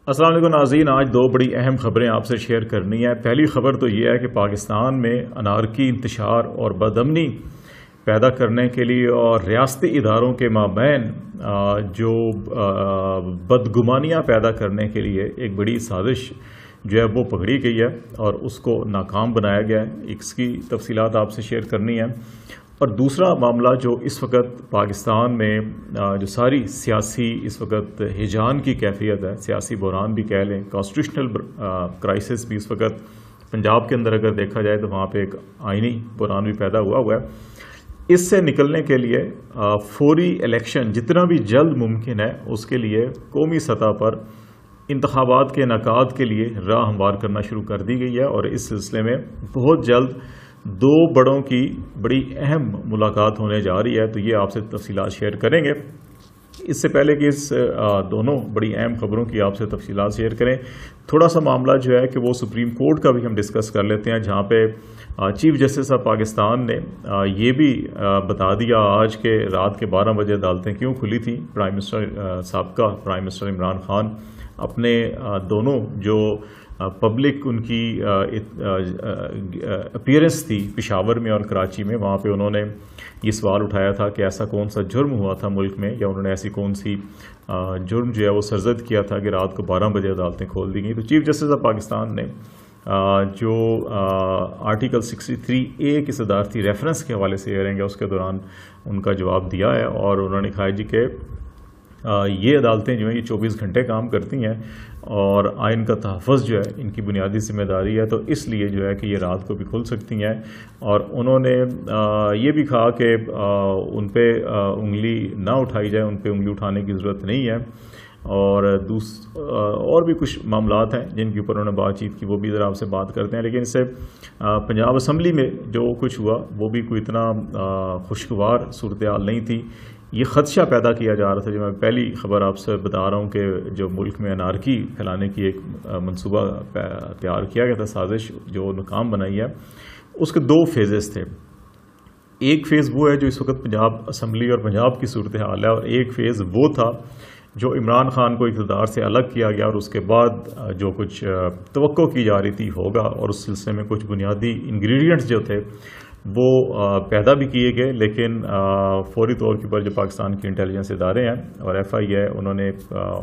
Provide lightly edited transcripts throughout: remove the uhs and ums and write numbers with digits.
السلام علیکم ناظرین، آج دو بڑی اہم خبریں آپ سے شیئر کرنی ہے۔ پہلی خبر تو یہ ہے کہ پاکستان میں انارکی، انتشار اور بدامنی پیدا کرنے کے لیے اور ریاستی اداروں کے مابین جو بدگمانیاں پیدا کرنے کے لیے ایک بڑی سازش جو ہے وہ پکڑی گئی ہے اور اس کو ناکام بنایا گیا ہے۔ اس کی تفصیلات آپ سے شیئر کرنی ہے۔ اور دوسرا معاملہ جو اس وقت پاکستان میں جو ساری سیاسی اس وقت ہیجان کی کیفیت ہے، سیاسی بحران بھی کہہ لیں، کانسٹیٹیوشنل کرائسس بھی اس وقت پنجاب کے اندر اگر دیکھا جائے تو وہاں پہ ایک آئینی بحران بھی پیدا ہوا ہے۔ اس سے نکلنے کے لیے فوری الیکشن جتنا بھی جلد ممکن ہے اس کے لیے قومی سطح پر انتخابات کے انعقاد کے لیے راہ ہموار کرنا شروع کر دی گئی ہے، اور اس سلسلے میں بہت جلد دو بڑوں کی بڑی اہم ملاقات ہونے جا رہی ہے، تو یہ آپ سے تفصیلات شیئر کریں گے۔ اس سے پہلے کہ اس دونوں بڑی اہم خبروں کی آپ سے تفصیلات شیئر کریں، تھوڑا سا معاملہ جو ہے کہ وہ سپریم کورٹ کا بھی ہم ڈسکس کر لیتے ہیں، جہاں پہ چیف جسٹس آف پاکستان نے یہ بھی بتا دیا آج کے رات کے 12 بجے عدالتیں کیوں کھلی تھیں۔ سابقہ پرائم منسٹر عمران خان اپنے دونوں جو پبلک ان کی اپیئرنس تھی پشاور میں اور کراچی میں، وہاں پہ انہوں نے یہ سوال اٹھایا تھا کہ ایسا کون سا جرم ہوا تھا ملک میں، یا انہوں نے ایسی کون سی جرم جو ہے وہ سرزد کیا تھا کہ رات کو 12 بجے عدالتیں کھول دی گئیں۔ تو چیف جسٹس آف پاکستان نے جو آرٹیکل 63A کی صدارتی ریفرنس کے حوالے سے ہیئرنگ ہے اس کے دوران ان کا جواب دیا ہے، اور انہوں نے کہا جی کہ یہ عدالتیں جو ہیں یہ 24 گھنٹے کام کرتی ہیں اور آئین کا تحفظ جو ہے ان کی بنیادی ذمہ داری ہے، تو اس لیے جو ہے کہ یہ رات کو بھی کھل سکتی ہیں۔ اور انہوں نے یہ بھی کہا کہ ان پہ انگلی نہ اٹھائی جائے، ان پہ انگلی اٹھانے کی ضرورت نہیں ہے، اور بھی کچھ معاملات ہیں جن کے اوپر انہوں نے بات چیت کی، وہ بھی ذرا آپ سے بات کرتے ہیں۔ لیکن اس سے پنجاب اسمبلی میں جو کچھ ہوا وہ بھی کوئی اتنا خوشگوار صورتحال نہیں تھی۔ یہ خدشہ پیدا کیا جا رہا تھا، جو میں پہلی خبر آپ سے بتا رہا ہوں کہ جو ملک میں انارکی پھیلانے کی ایک منصوبہ تیار کیا گیا تھا، سازش جو ناکام بنائی ہے، اس کے دو فیزز تھے۔ ایک فیز وہ ہے جو اس وقت پنجاب اسمبلی اور پنجاب کی صورتحال ہے، اور ایک فیز وہ تھا جو عمران خان کو اقتدار سے الگ کیا گیا، اور اس کے بعد جو کچھ توقع کی جا رہی تھی ہوگا، اور اس سلسلے میں کچھ بنیادی انگریڈینٹس جو تھے وہ پیدا بھی کیے گئے، لیکن فوری طور کے اوپر جو پاکستان کی انٹیلیجنس ادارے ہیں اور FIA انہوں نے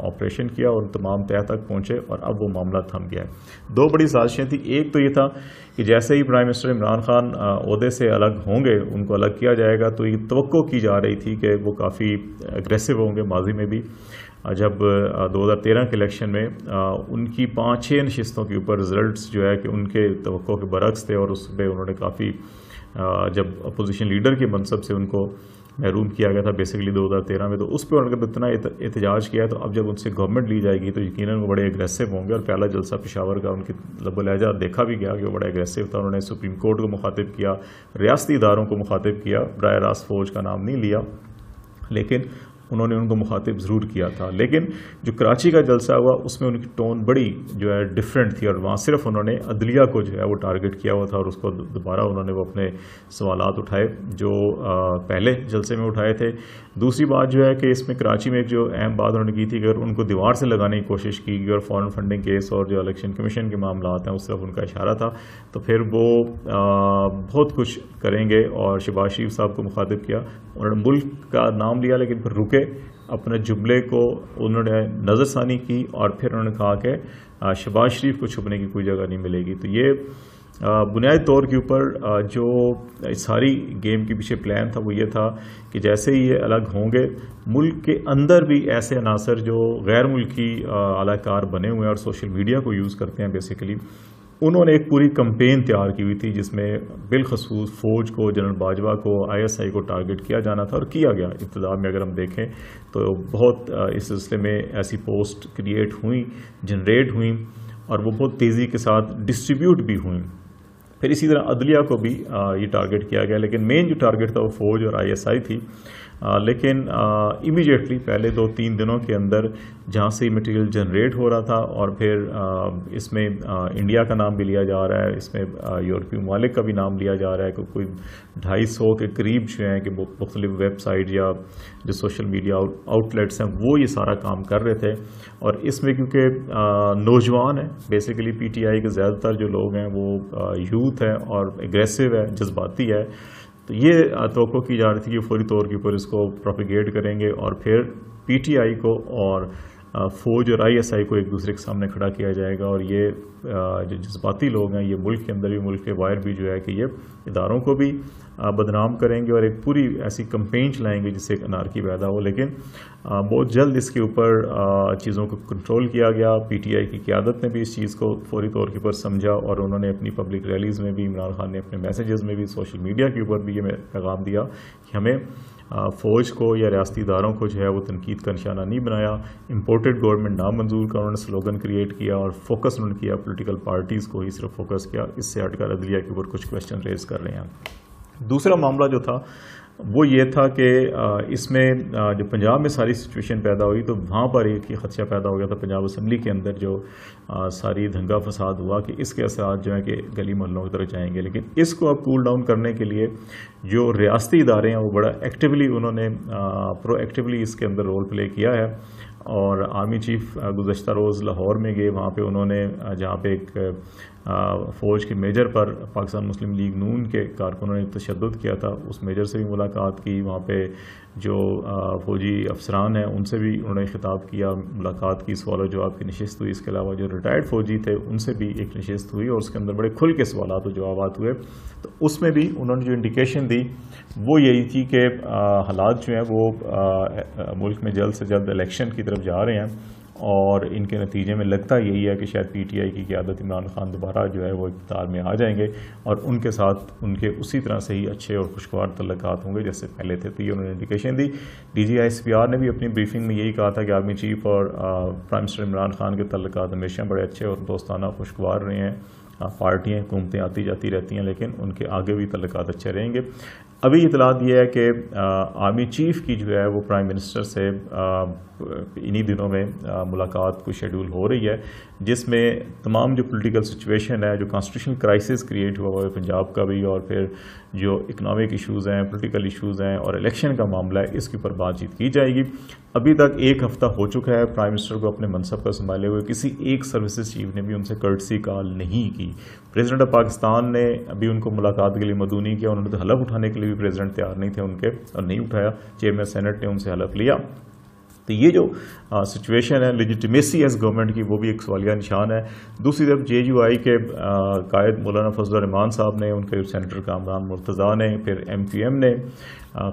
آپریشن کیا اور تمام تہہ تک پہنچے، اور اب وہ معاملہ تھم گیا ہے۔ دو بڑی سازشیں تھیں۔ ایک تو یہ تھا کہ جیسے ہی پرائم منسٹر عمران خان عہدے سے الگ ہوں گے، ان کو الگ کیا جائے گا، تو یہ توقع کی جا رہی تھی کہ وہ کافی اگریسو ہوں گے۔ ماضی میں بھی جب 2013 کے الیکشن میں ان کی 5-6 نشستوں کے اوپر رزلٹس جو ہے کہ ان کے توقع کے برعکس تھے، اور اس پہ انہوں نے کافی جب اپوزیشن لیڈر کے منصب سے ان کو محروم کیا گیا تھا بیسیکلی 2013 میں، تو اس پہ انہوں نے اتنا احتجاج کیا، تو اب جب ان سے گورنمنٹ لی جائے گی تو یقیناً وہ بڑے اگریسو ہوں گے۔ اور پہلا جلسہ پشاور کا ان کی لب و لہجہ دیکھا بھی گیا کہ وہ بڑا اگریسو تھا۔ انہوں نے سپریم کورٹ کو مخاطب کیا، ریاستی اداروں کو مخاطب کیا، براہ راست فوج کا نام نہیں لیا، لیکن انہوں نے ان کو مخاطب ضرور کیا تھا۔ لیکن جو کراچی کا جلسہ ہوا اس میں ان کی ٹون بڑی جو ہے ڈیفرنٹ تھی، اور وہاں صرف انہوں نے عدلیہ کو جو ہے وہ ٹارگٹ کیا ہوا تھا، اور اس کو دوبارہ انہوں نے وہ اپنے سوالات اٹھائے جو پہلے جلسے میں اٹھائے تھے۔ دوسری بات جو ہے کہ اس میں کراچی میں ایک جو اہم بات انہوں نے کی تھی کہ اگر ان کو دیوار سے لگانے کی کوشش کی گئی، اور فارن فنڈنگ کیس اور جو الیکشن کمیشن کے معاملات ہیں اس طرف ان کا اشارہ تھا، تو پھر وہ بہت کچھ کریں گے، اور شہباز شریف صاحب کو مخاطب کیا۔ انہوں نے ملک کا نام لیا لیکن پھر رکے، اپنے جملے کو انہوں نے نظر ثانی کی، اور پھر انہوں نے کہا کہ شہباز شریف کو چھپنے کی کوئی جگہ نہیں ملے گی۔ تو یہ بنیادی طور کے اوپر جو ساری گیم کے پیچھے پلان تھا وہ یہ تھا کہ جیسے ہی یہ الگ ہوں گے، ملک کے اندر بھی ایسے عناصر جو غیر ملکی اعلی کار بنے ہوئے ہیں اور سوشل میڈیا کو یوز کرتے ہیں بیسیکلی، انہوں نے ایک پوری کمپین تیار کی ہوئی تھی جس میں بالخصوص فوج کو، جنرل باجوہ کو، ISI کو ٹارگٹ کیا جانا تھا، اور کیا گیا۔ ابتدا میں اگر ہم دیکھیں تو بہت اس سلسلے میں ایسی پوسٹ کریٹ ہوئیں، جنریٹ ہوئیں، اور وہ بہت تیزی کے ساتھ ڈسٹریبیوٹ بھی ہوئیں۔ پھر اسی طرح عدلیہ کو بھی یہ ٹارگٹ کیا گیا، لیکن مین جو ٹارگٹ تھا وہ فوج اور ISI تھی۔ لیکن امیڈیٹلی پہلے 2-3 دنوں کے اندر جہاں سے مٹیریل جنریٹ ہو رہا تھا اور پھر اس میں انڈیا کا نام بھی لیا جا رہا ہے، اس میں یورپی ممالک کا بھی نام لیا جا رہا ہے کہ کوئی 250 کے قریب جو ہیں کہ مختلف ویب سائٹ یا جو سوشل میڈیا آؤٹ لیٹس ہیں وہ یہ سارا کام کر رہے تھے. اور اس میں کیونکہ نوجوان ہیں، بیسیکلی پی ٹی آئی کے زیادہ تر جو لوگ ہیں وہ یوتھ ہے اور اگریسو ہے، جذباتی ہے، تو یہ توقع کی جا رہی تھی کہ فوری طور کے اوپر اس کو پروپیگیٹ کریں گے اور پھر پی ٹی آئی کو اور فوج اور آئی ایس آئی کو ایک دوسرے کے سامنے کھڑا کیا جائے گا. اور یہ جو جذباتی لوگ ہیں یہ ملک کے اندر بھی ملک کے باہر بھی جو ہے کہ یہ اداروں کو بھی بدنام کریں گے اور ایک پوری ایسی کمپین چلائیں گے جس سے ایک انارکی پیدا ہو. لیکن بہت جلد اس کے اوپر چیزوں کو کنٹرول کیا گیا. پی ٹی آئی کی قیادت نے بھی اس چیز کو فوری طور کے اوپر سمجھا اور انہوں نے اپنی پبلک ریلیز میں بھی، عمران خان نے اپنے میسیجز میں بھی، سوشل میڈیا کے اوپر بھی یہ پیغام دیا کہ ہمیں فوج کو یا ریاستی اداروں کو جو ہے وہ تنقید کا نشانہ نہیں بنایا. امپورٹڈ گورنمنٹ نامنظور کا انہوں نے سلوگن کریٹ کیا اور فوکس انہوں نے کیا پولیٹیکل پارٹیز کو ہی صرف فوکس کیا. اس سے ہٹ کر عدلیہ کے اوپر کچھ کویسچن ریز کر رہے ہیں. دوسرا معاملہ جو تھا وہ یہ تھا کہ اس میں جو پنجاب میں ساری سچویشن پیدا ہوئی تو وہاں پر ایک ہی خدشہ پیدا ہو گیا تھا پنجاب اسمبلی کے اندر جو ساری دنگا فساد ہوا کہ اس کے اثرات جو ہیں کہ گلی محلوں کی طرف جائیں گے. لیکن اس کو اب کول ڈاؤن کرنے کے لیے جو ریاستی ادارے ہیں وہ بڑا ایکٹیولی انہوں نے پرو ایکٹیولی اس کے اندر رول پلے کیا ہے. اور آرمی چیف گزشتہ روز لاہور میں گئے، وہاں پہ انہوں نے جہاں پہ ایک فوج کے میجر پر پاکستان مسلم لیگ نون کے کارکنوں نے تشدد کیا تھا، اس میجر سے بھی ملاقات کی. وہاں پہ جو فوجی افسران ہیں ان سے بھی انہوں نے خطاب کیا، ملاقات کی، سوال و جواب کی نشست ہوئی. اس کے علاوہ جو ریٹائرڈ فوجی تھے ان سے بھی ایک نشست ہوئی اور اس کے اندر بڑے کھل کے سوالات و جوابات ہوئے. تو اس میں بھی انہوں نے جو انڈیکیشن دی وہ یہی تھی کہ حالات جو ہیں وہ ملک میں جلد سے جلد الیکشن کی طرف جا رہے ہیں اور ان کے نتیجے میں لگتا یہی ہے کہ شاید پی ٹی آئی کی قیادت عمران خان دوبارہ جو ہے وہ اقتدار میں آ جائیں گے اور ان کے ساتھ ان کے اسی طرح سے ہی اچھے اور خوشگوار تعلقات ہوں گے جیسے پہلے تھے. تو یہ انہوں نے انڈیکیشن دی. D G I S P R نے بھی اپنی بریفنگ میں یہی کہا تھا کہ آرمی چیف اور پرائم منسٹر عمران خان کے تعلقات ہمیشہ بڑے اچھے اور دوستانہ خوشگوار رہے ہیں. پارٹیاں حکومتیں آتی جاتی رہتی ہیں لیکن ان کے آگے بھی تعلقات اچھے رہیں گے. ابھی اطلاعات یہ ہے کہ آرمی چیف کی جو ہے وہ پرائم منسٹر سے انہی دنوں میں ملاقات کو شیڈول ہو رہی ہے جس میں تمام جو پولیٹیکل سچویشن ہے، جو کانسٹیٹیوشنل کرائسس کریٹ ہوا ہوا ہے پنجاب کا بھی اور پھر جو اکنامک ایشوز ہیں، پولیٹیکل ایشوز ہیں اور الیکشن کا معاملہ ہے، اس کے اوپر بات چیت کی جائے گی. ابھی تک 1 ہفتہ ہو چکا ہے پرائم منسٹر کو اپنے منصب پر سنبھالے ہوئے، کسی ایک سروسز چیف نے بھی ان سے کرٹسی کال نہیں کی. پریزیڈنٹ آف پاکستان نے ابھی ان کو ملاقات کے لیے مدعو نہیں کیا. انہوں نے تو حلف اٹھانے کے لیے بھی پریزیڈنٹ تیار نہیں تھے ان کے اور نہیں اٹھایا. چیئرمین سینٹ نے ان سے حلف لیا. تو یہ جو سچویشن ہے لیجیٹمیسی ایز گورنمنٹ کی وہ بھی ایک سوالیہ نشان ہے. دوسری طرف جے یو آئی کے قائد مولانا فضل الرحمان صاحب نے، ان کے سینیٹر کامران مرتضیٰ نے، پھر ایم کیو ایم نے،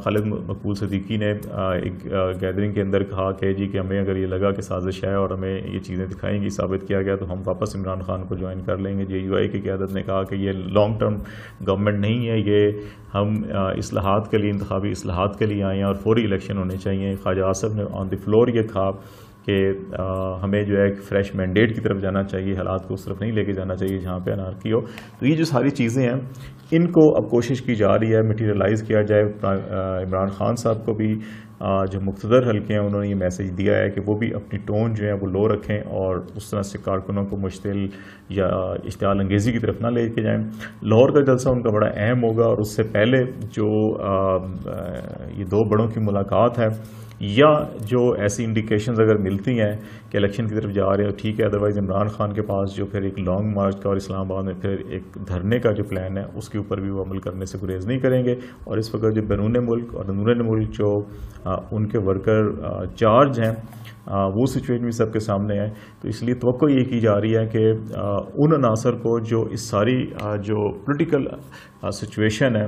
خالد مقبول صدیقی نے ایک گیدرنگ کے اندر کہا کہ جی کہ ہمیں اگر یہ لگا کہ سازش ہے اور ہمیں یہ چیزیں دکھائیں گی، ثابت کیا گیا تو ہم واپس عمران خان کو جوائن کر لیں گے. جے یو آئی کی قیادت نے کہا کہ یہ لانگ ٹرم گورنمنٹ نہیں ہے، یہ ہم اصلاحات کے لیے، انتخابی اصلاحات کے لیے آئے ہیں اور فوری الیکشن ہونے چاہیے. خواجہ آصف نے آن دی فلور یہ کہا کہ ہمیں جو ہے ایک فریش مینڈیٹ کی طرف جانا چاہیے، حالات کو اس طرف نہیں لے کے جانا چاہیے جہاں پہ انارکی ہو. تو یہ جو ساری چیزیں ہیں ان کو اب کوشش کی جا رہی ہے میٹیریلائز کیا جائے. عمران خان صاحب کو بھی جو مقتدر حلقے ہیں انہوں نے یہ میسیج دیا ہے کہ وہ بھی اپنی ٹون جو ہے وہ لو رکھیں اور اس طرح سے کارکنوں کو مشتعل یا اشتعال انگیزی کی طرف نہ لے کے جائیں. لاہور کا جلسہ ان کا بڑا اہم ہوگا اور اس سے پہلے جو یہ 2 بڑوں کی ملاقات ہے یا جو ایسی انڈیکیشنز اگر ملتی ہیں کہ الیکشن کی طرف جا رہے ہیں ٹھیک ہے، ادروائز عمران خان کے پاس جو پھر ایک لانگ مارچ کا اور اسلام آباد میں پھر ایک دھرنے کا جو پلان ہے اس کے اوپر بھی وہ عمل کرنے سے گریز نہیں کریں گے. اور اس وقت جو بیرون ملک اور اندرون ملک جو ان کے ورکر چارج ہیں وہ سچویشن بھی سب کے سامنے ہے. تو اس لیے توقع یہ کی جا رہی ہے کہ ان عناصر کو جو اس ساری جو پولیٹیکل سچویشن ہے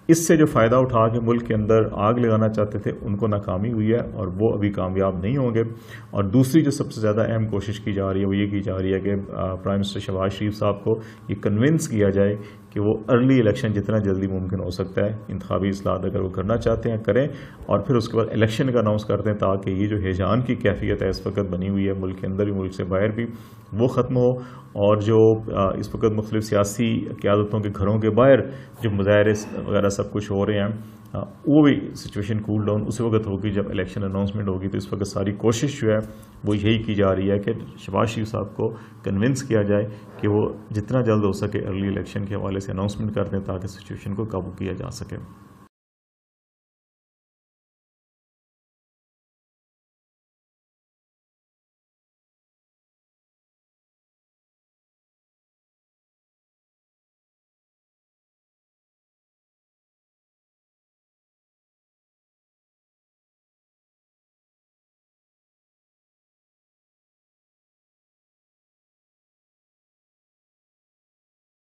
اس سے جو فائدہ اٹھا کے ملک کے اندر آگ لگانا چاہتے تھے ان کو ناکامی ہوئی ہے اور وہ ابھی کامیاب نہیں ہوں گے. اور دوسری جو سب سے زیادہ اہم کوشش کی جا رہی ہے وہ یہ کی جا رہی ہے کہ پرائم منسٹر شہباز شریف صاحب کو یہ کنونس کیا جائے کہ وہ ارلی الیکشن جتنا جلدی ممکن ہو سکتا ہے، انتخابی اصلاحات اگر وہ کرنا چاہتے ہیں کریں اور پھر اس کے بعد الیکشن کا اناؤنس کرتے ہیں تاکہ یہ جو ہیجان کی کیفیت ہے اس وقت بنی ہوئی ہے ملک کے اندر بھی ملک سے باہر بھی وہ ختم ہو. اور جو اس وقت مختلف سیاسی قیادتوں کے گھروں کے باہر جو مظاہرے وغیرہ سب کچھ ہو رہے ہیں وہ بھی سچویشن کول ڈاؤن اسی وقت ہوگی جب الیکشن اناؤنسمنٹ ہوگی. تو اس وقت ساری کوشش جو ہے وہ یہی کی جا رہی ہے کہ شہباز شریف صاحب کو کنونس کیا جائے کہ وہ جتنا جلد ہو سکے ارلی الیکشن کے حوالے سے اناؤنسمنٹ کر دیں تاکہ سچویشن کو قابو کیا جا سکے.